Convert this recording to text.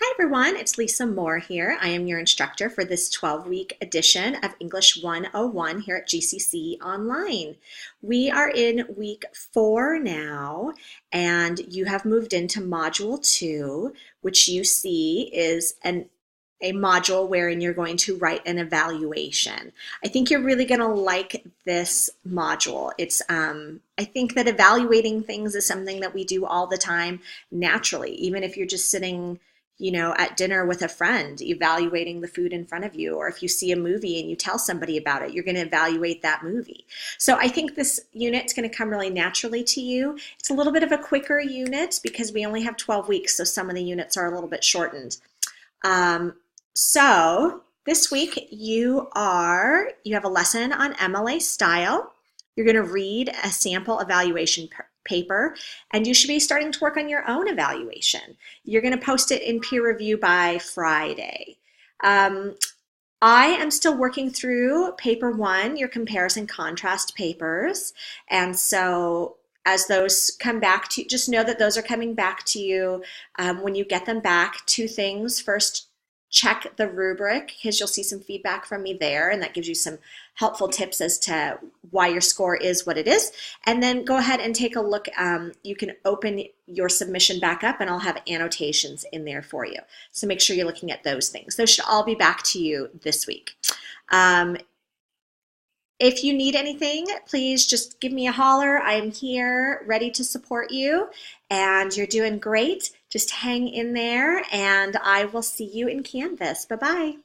Hi everyone, it's Lisa Moore here. I am your instructor for this 12-week edition of English 101 here at GCC Online. We are in week 4 now, and you have moved into Module 2, which you see is a module wherein you're going to write an evaluation. I think you're really going to like this module. I think that evaluating things is something that we do all the time naturally, even if you're just sitting at dinner with a friend, evaluating the food in front of you, or if you see a movie and you tell somebody about it, you're going to evaluate that movie. So I think this unit's going to come really naturally to you. It's a little bit of a quicker unit because we only have 12 weeks, so some of the units are a little bit shortened. So this week you have a lesson on MLA style. You're going to read a sample evaluation paper, and you should be starting to work on your own evaluation. You're going to post it in peer review by Friday. I am still working through paper 1, your comparison contrast papers, and so as those come back to you, just know that those are coming back to you. When you get them back, 2 things. First, check the rubric because you'll see some feedback from me there, and that gives you some helpful tips as to why your score is what it is. And then go ahead and take a look. You can open your submission back up and I'll have annotations in there for you. So make sure you're looking at those things. Those should all be back to you this week. If you need anything, please just give me a holler. I'm here ready to support you, and you're doing great. Just hang in there, and I will see you in Canvas. Bye-bye.